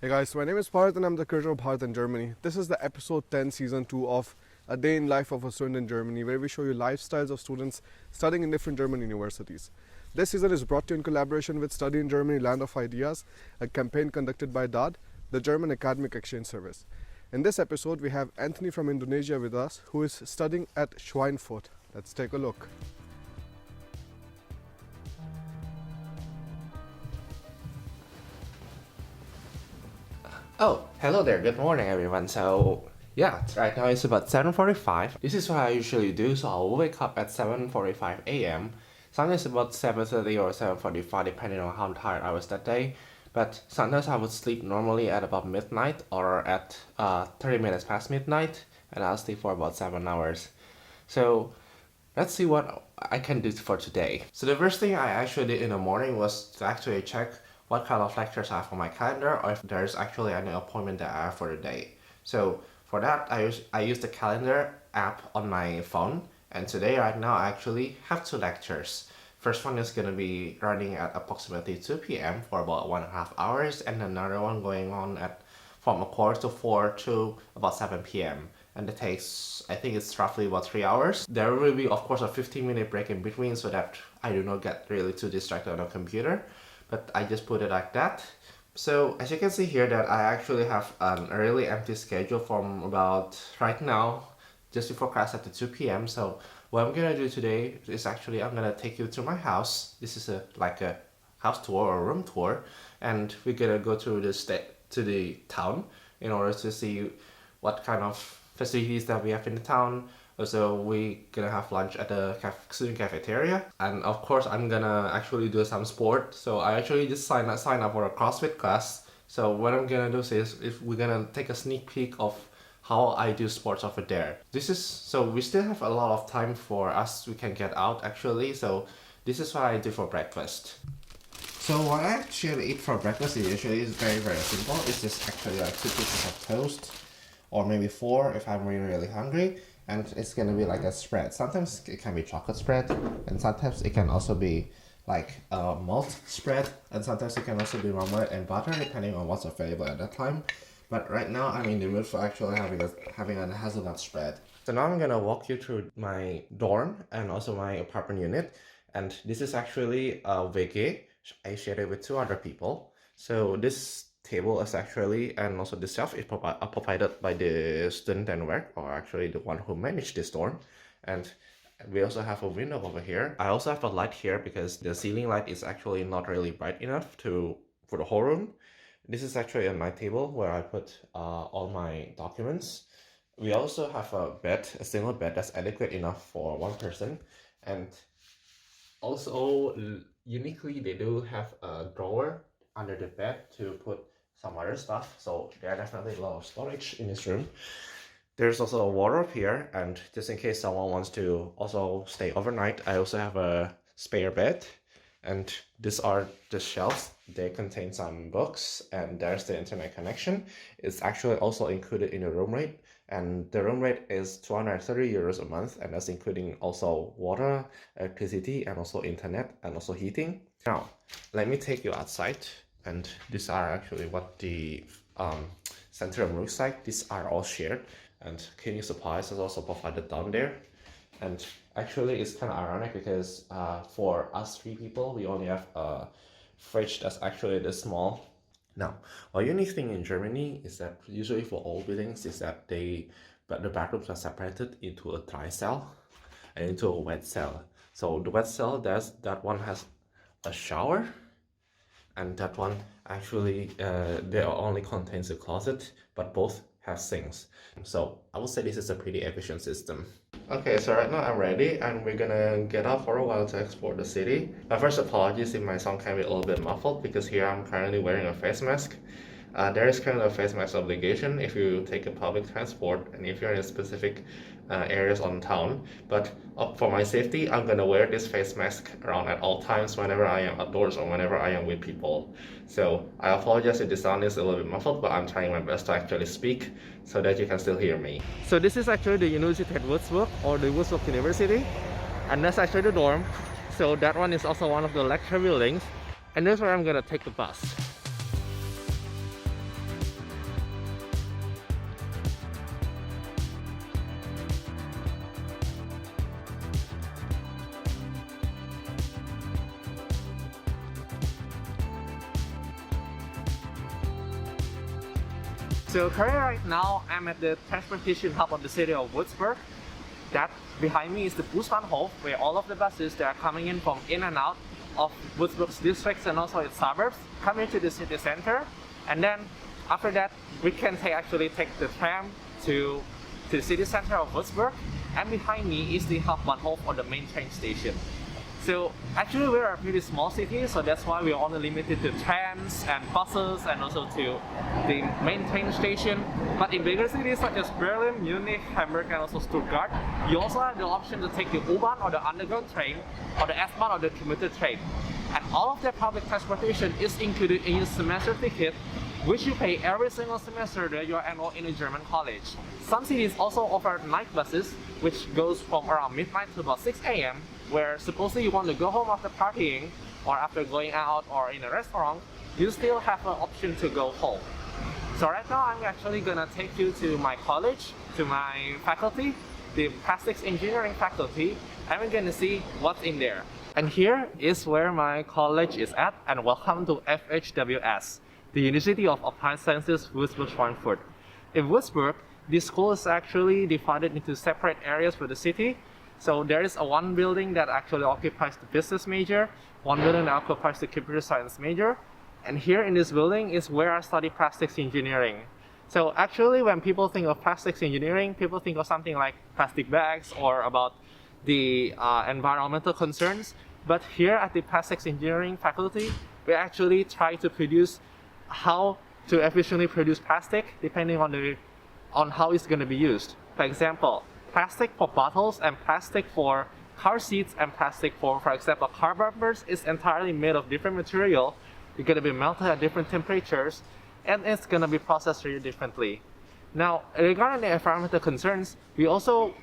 Hey guys, my name is Parth and I'm the creator of Parth in Germany. This is the episode 10 season 2 of A Day in Life of a Student in Germany, where we show you lifestyles of students studying in different German universities. This season is brought to you in collaboration with Study in Germany Land of Ideas, a campaign conducted by DAD, the German Academic Exchange Service. In this episode we have Anthony from Indonesia with us, who is studying at Schweinfurt. Let's take a look. Oh, hello there. Good morning, everyone. So, yeah, right now it's about 7:45. This is what I usually do. So I'll wake up at 7:45 a.m. Sometimes about 7:30 or 7:45, depending on how tired I was that day. But sometimes I would sleep normally at about midnight or at 30 minutes past midnight, and I'll sleep for about 7 hours. So let's see what I can do for today. So the first thing I actually did in the morning was to actually check what kind of lectures I have on my calendar, or if there's actually any appointment that I have for the day. So for that, I use the calendar app on my phone, and today right now I actually have 2 lectures. First one is gonna be running at approximately 2 p.m. for about 1.5 hours, and another one going on at from 1/4 to 4 to about 7 p.m. And it takes, I think it's roughly about 3 hours. There will be, of course, a 15-minute break in between so that I do not get really too distracted on the computer. But I just put it like that. So as you can see here that I actually have a really empty schedule from about right now, just before class at the 2 p.m. So what I'm gonna do today is actually I'm gonna take you to my house. This is like a house tour or room tour, and we're gonna go to the town in order to see what kind of facilities that we have in the town. Also, we're gonna have lunch at the student cafeteria, and of course I'm gonna actually do some sport. So I actually just sign up for a CrossFit class. So what I'm gonna do is if we're gonna take a sneak peek of how I do sports over there. So we still have a lot of time for us. We can get out actually. So this is what I do for breakfast. So what I actually eat for breakfast usually is very simple. It's just actually like 2 pieces of toast, or maybe 4 if I'm really hungry. And it's gonna be like a spread. Sometimes it can be chocolate spread, and sometimes it can also be like a malt spread, and sometimes it can also be marmalade and butter, depending on what's available at that time. But right now I'm in the mood for actually having a hazelnut spread. So now I'm gonna walk you through my dorm and also my apartment unit, and this is actually a WG. I shared it with 2 other people. So this table is actually, and also the shelf is provided by the student network, or actually the one who managed this dorm. And we also have a window over here. I also have a light here because the ceiling light is actually not really bright enough for the whole room. This is actually a night table where I put all my documents. We also have a single bed that's adequate enough for 1 person. And also, uniquely, they do have a drawer under the bed to put some other stuff, so there are definitely a lot of storage in this room. There's also a wardrobe here, and just in case someone wants to also stay overnight, I also have a spare bed. And these are the shelves. They contain some books, and there's the internet connection. It's actually also included in the room rate, and the room rate is 230 euros a month, and that's including also water, electricity, and also internet, and also heating. Now, let me take you outside. And these are actually what the center room looks like. These are all shared, and cleaning supplies is also provided down there. And actually it's kind of ironic because for us 3 people, we only have a fridge that's actually this small. Now, a unique thing in Germany is that usually for all buildings is that the bathrooms are separated into a dry cell and into a wet cell. So the wet cell, that one has a shower, and that one actually they only contains a closet, but both have sinks. So I would say this is a pretty efficient system. Okay, so right now I'm ready, and we're gonna get out for a while to explore the city. My first apologies if my sound can be a little bit muffled, because here I'm currently wearing a face mask. There is currently a face mask obligation if you take a public transport and if you're in specific areas on town. But for my safety, I'm gonna wear this face mask around at all times whenever I am outdoors or whenever I am with people. So I apologize if the sound is a little bit muffled, but I'm trying my best to actually speak so that you can still hear me. So this is actually the Universität Würzburg, or the Würzburg University, and that's actually the dorm. So that one is also one of the lecture buildings, and that's where I'm gonna take the bus. So currently right now, I'm at the transportation hub of the city of Würzburg. That behind me is the Busbahnhof, where all of the buses that are coming in from in and out of Würzburg's districts and also its suburbs come into the city center. And then after that, we can actually take the tram to the city center of Würzburg. And behind me is the Hauptbahnhof, or the main train station. So actually we're a pretty small city, so that's why we're only limited to trams and buses and also to the main train station. But in bigger cities such as Berlin, Munich, Hamburg and also Stuttgart, you also have the option to take the U-Bahn or the underground train or the S-Bahn or the commuter train. And all of that public transportation is included in your semester ticket, which you pay every single semester that you are enrolled in a German college. Some cities also offer night buses, which goes from around midnight to about 6 AM, where supposedly you want to go home after partying or after going out or in a restaurant, you still have an option to go home. So right now I'm actually gonna take you to my college, to my faculty, the plastics engineering faculty, and we're gonna see what's in there. And here is where my college is at, and welcome to FHWS, the University of Applied Sciences Würzburg-Schweinfurt. In Würzburg, this school is actually divided into separate areas for the city. So there is one building that actually occupies the business major, one building that occupies the computer science major, and here in this building is where I study plastics engineering. So actually when people think of plastics engineering, people think of something like plastic bags or about the environmental concerns. But here at the plastics engineering faculty, we actually try to produce how to efficiently produce plastic depending on how it's going to be used. For example, plastic for bottles and plastic for car seats and plastic for example, car bumpers is entirely made of different material. It's going to be melted at different temperatures and it's going to be processed really differently. Now, regarding the environmental concerns, we also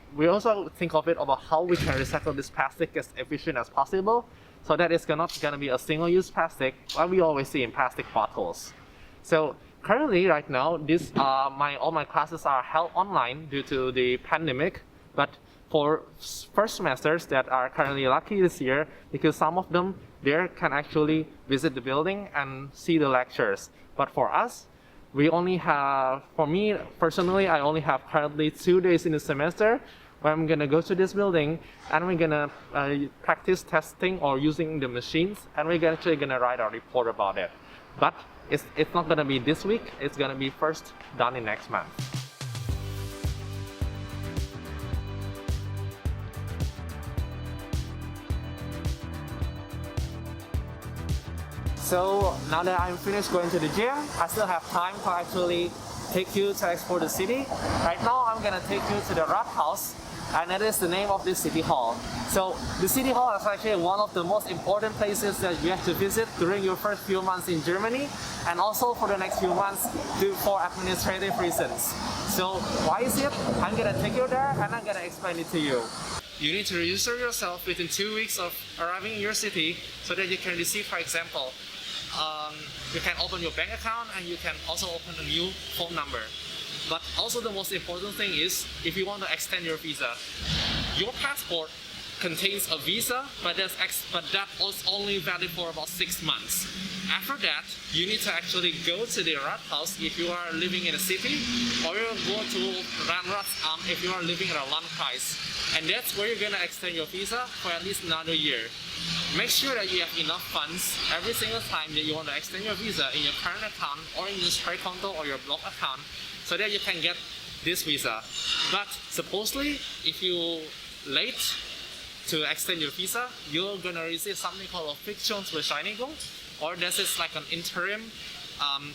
think of it about how we can recycle this plastic as efficient as possible, so that it's not going to be a single-use plastic like we always see in plastic bottles. So currently, right now, all my classes are held online due to the pandemic. But for first semesters that are currently lucky this year, because some of them there can actually visit the building and see the lectures. But for us, for me personally, I only have currently 2 days in the semester where I'm gonna go to this building and we're gonna practice testing or using the machines, and we're actually gonna write a report about it. But it's not gonna be this week, it's gonna be first done in next month. So now that I'm finished going to the gym, I still have time to actually take you to explore the city. Right now I'm gonna take you to the Rathaus, and that is the name of this city hall. So the city hall is actually one of the most important places that you have to visit during your first few months in Germany, and also for the next few months for administrative reasons. So why is it? I'm gonna take you there and I'm gonna explain it to you. You need to register yourself within 2 weeks of arriving in your city so that you can receive, for example, you can open your bank account and you can also open a new phone number. But also the most important thing is if you want to extend your visa. Your passport contains a visa, but that is only valid for about 6 months. After that, you need to actually go to the Rathaus if you are living in a city, or you go to Landratsamt if you are living in a Landkreis. And that's where you're gonna extend your visa for at least another year. Make sure that you have enough funds every single time that you want to extend your visa in your current account or in your Sparkonto or your block account, so that you can get this visa. But supposedly, if you late to extend your visa, you're gonna receive something called a Fiktionsbescheinigung, or this is like an interim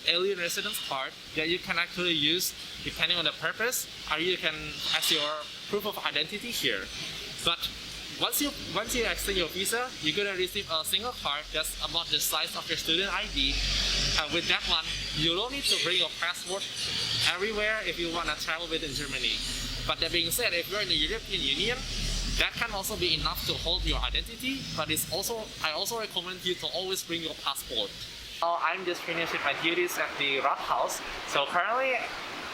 alien residence card that you can actually use depending on the purpose, or you can as your proof of identity here. But once you extend your visa, you're gonna receive a single card that's about the size of your student ID, and with that one, you don't need to bring your passport everywhere if you wanna travel within Germany. But that being said, if you're in the European Union, that can also be enough to hold your identity, but I also recommend you to always bring your passport. I'm just finished with my duties at the Rathaus. So currently,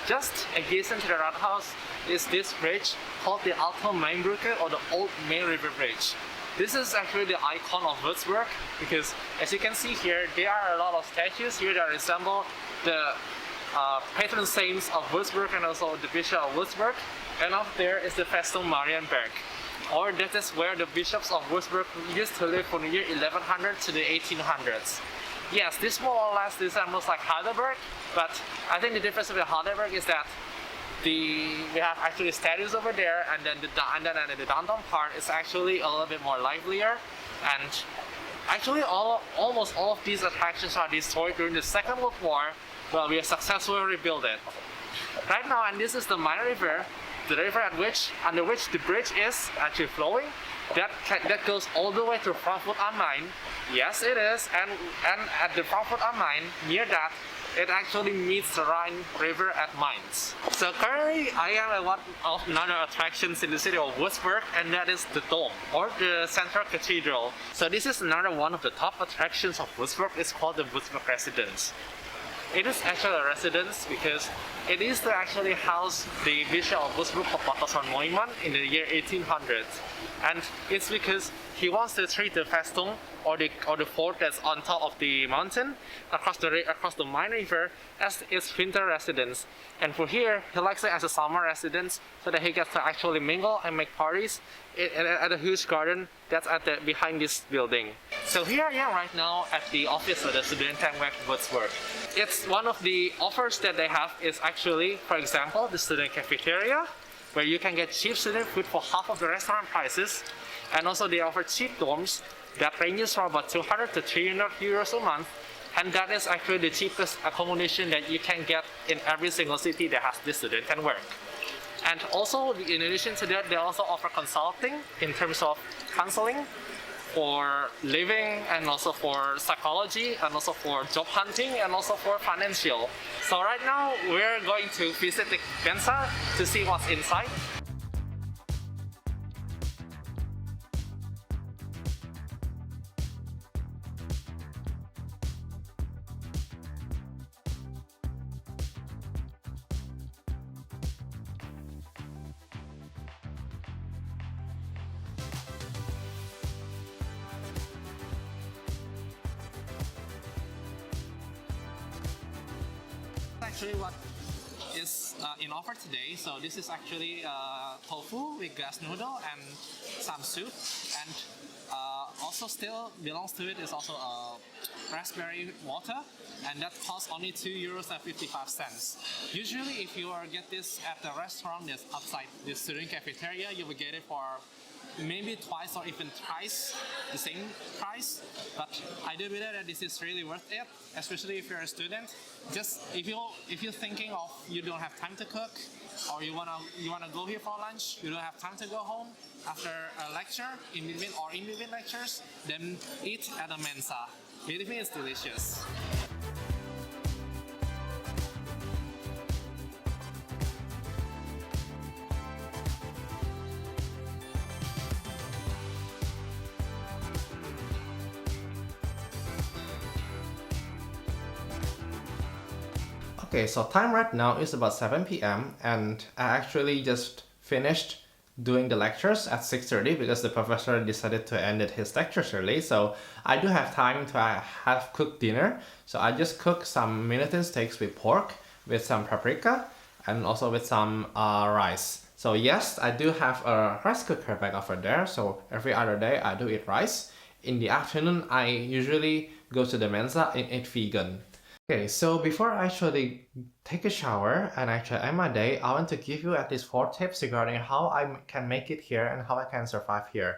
just adjacent to the Rathaus is this bridge called the Alte Mainbrücke, or the Old Main River Bridge. This is actually the icon of Würzburg, because as you can see here, there are a lot of statues here that resemble the patron saints of Würzburg and also the Bishop of Würzburg. And up there is the Festung Marienberg, or that is where the bishops of Würzburg used to live from the year 1100 to the 1800s. Yes, this more or less resembles like Heidelberg, but I think the difference with Heidelberg is that we have actually statues over there, and then the downtown part is actually a little bit more livelier. And actually almost all of these attractions are destroyed during the Second World War, but we have successfully rebuilt it. Right now, and this is the Main River, the river under which the bridge is actually flowing. That goes all the way to Frankfurt am Main. Yes, it is, and at the Frankfurt am Main, near that, it actually meets the Rhine River at Mainz. So currently, I am at one of another attractions in the city of Würzburg, and that is the Dome, or the Central Cathedral. So this is another one of the top attractions of Würzburg. It's called the Würzburg Residence. It is actually a residence because it is to actually house the Bishop of Würzburg, Papatos von Neumann, in the year 1800. And it's because he wants to treat the Festung, or the fort that's on top of the mountain across the Main River, as his winter residence. And for here, he likes it as a summer residence so that he gets to actually mingle and make parties at a huge garden that's behind this building. So here I am right now at the office of the Studentenwerk Würzburg. It's one of the offers that they have is actually, for example, the student cafeteria, where you can get cheap student food for half of the restaurant prices. And also they offer cheap dorms that ranges from about 200 to 300 euros a month. And that is actually the cheapest accommodation that you can get in every single city that has this Studentenwerk. And also, in addition to that, they also offer consulting in terms of counseling for living, and also for psychology, and also for job hunting, and also for financial. So right now, we're going to visit the Mensa to see what's inside. Actually what is in offer today. So this is actually tofu with grass noodle and some soup, and also still belongs to it is also raspberry water, and that costs only €2.55. Usually if you get this at the restaurant that's outside the student cafeteria, you will get it for maybe twice or even thrice the same price. But I do believe that this is really worth it, especially if you're a student. Just if you're thinking of you don't have time to cook, or you wanna go here for lunch, you don't have time to go home after a lecture, in between lectures, then eat at a Mensa. Believe me, it's delicious. Okay, so time right now is about 7 p.m. and I actually just finished doing the lectures at 6:30 because the professor decided to end his lectures early. So I do have time to have cooked dinner. So I just cooked some Minuten steaks with pork, with some paprika, and also with some rice. So yes, I do have a rice cooker back over there. So every other day I do eat rice. In the afternoon, I usually go to the Mensa and eat vegan. Okay, so before I actually take a shower and actually end my day, I want to give you at least 4 tips regarding how I can make it here and how I can survive here.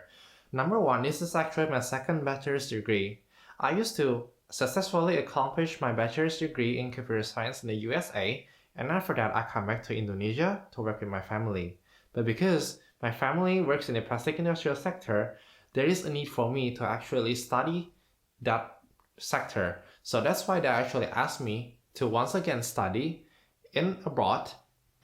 Number 1, this is actually my second bachelor's degree. I used to successfully accomplish my bachelor's degree in computer science in the USA, and after that I come back to Indonesia to work with my family. But because my family works in the plastic industrial sector, there is a need for me to actually study that sector. So that's why they actually asked me to once again study in abroad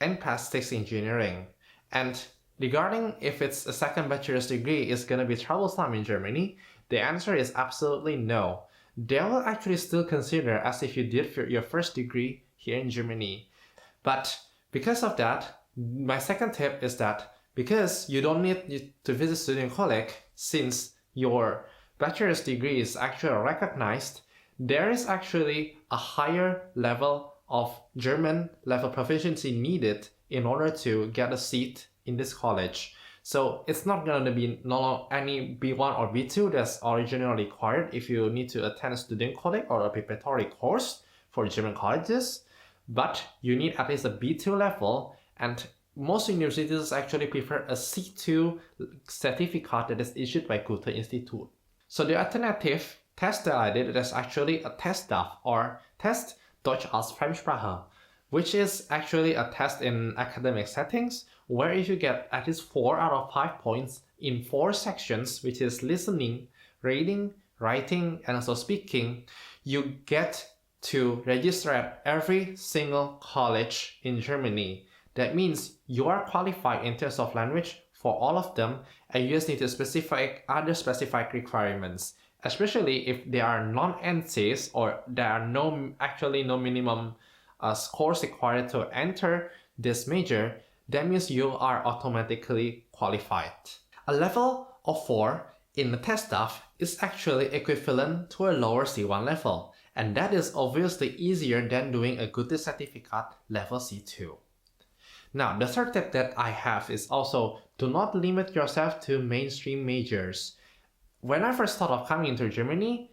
in plastics engineering. And regarding if it's a second bachelor's degree is going to be troublesome in Germany, the answer is absolutely no. They will actually still consider as if you did your first degree here in Germany. But because of that, my second tip is that because you don't need to visit student college, since your bachelor's degree is actually recognized, there is actually a higher level of German level proficiency needed in order to get a seat in this college. So it's not going to be any B1 or B2 that's originally required if you need to attend a student college or a preparatory course for German colleges, but you need at least a B2 level, and most universities actually prefer a C2 certificate that is issued by Goethe-Institut. So the alternative test that I did is actually a Testdaf or Test Deutsch als Fremdsprache, which is actually a test in academic settings where if you get at least 4 out of 5 points in 4 sections, which is listening, reading, writing, and also speaking, you get to register at every single college in Germany. That means you are qualified in terms of language for all of them, and you just need to specify other specific requirements, especially if there are non-NCs or there are no minimum scores required to enter this major. That means you are automatically qualified. A level of 4 in the Testdaf is actually equivalent to a lower C1 level, and that is obviously easier than doing a Goethe certificate level C2. Now, the third tip that I have is also do not limit yourself to mainstream majors. When I first thought of coming into Germany,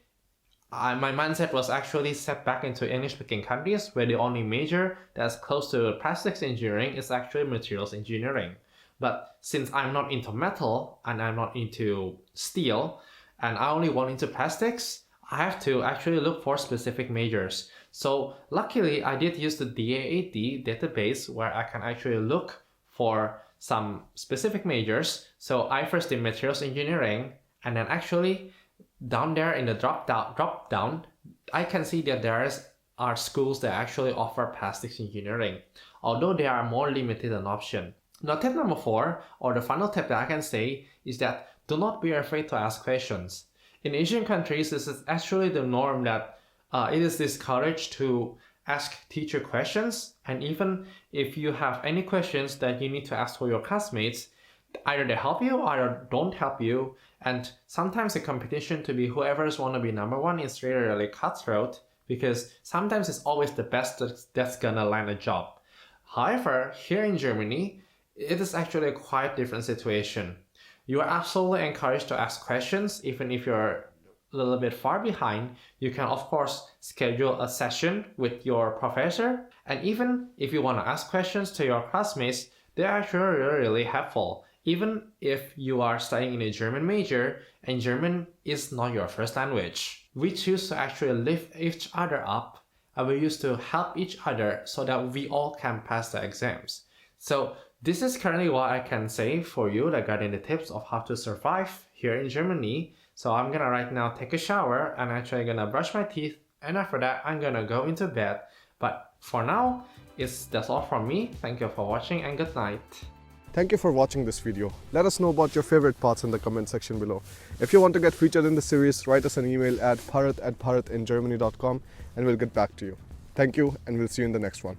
my mindset was actually set back into English-speaking countries where the only major that's close to plastics engineering is actually materials engineering. But since I'm not into metal and I'm not into steel and I only want into plastics, I have to actually look for specific majors. So luckily I did use the DAAD database where I can actually look for some specific majors. So I first did materials engineering, and then actually down there in the drop down, I can see that there are schools that actually offer plastics engineering, although they are more limited an option. Now, tip number 4, or the final tip that I can say, is that do not be afraid to ask questions. In Asian countries, this is actually the norm that it is discouraged to ask teacher questions, and even if you have any questions that you need to ask for your classmates, either they help you or don't help you, and sometimes the competition to be whoever's want to be number 1 is really cutthroat, because sometimes it's always the best that's gonna land a job. However, here in Germany, it is actually a quite different situation. You are absolutely encouraged to ask questions, even if you're a little bit far behind. You can of course schedule a session with your professor, and even if you want to ask questions to your classmates, they're actually really helpful. Even if you are studying in a German major and German is not your first language. We choose to actually lift each other up, and we used to help each other so that we all can pass the exams. So this is currently what I can say for you regarding the tips of how to survive here in Germany. So I'm gonna right now take a shower and actually gonna brush my teeth, and after that I'm gonna go into bed. But for now, that's all from me. Thank you for watching and good night. Thank you for watching this video. Let us know about your favorite parts in the comment section below. If you want to get featured in the series, write us an email at parrot@parrotingermany.com and we'll get back to you. Thank you, and we'll see you in the next one.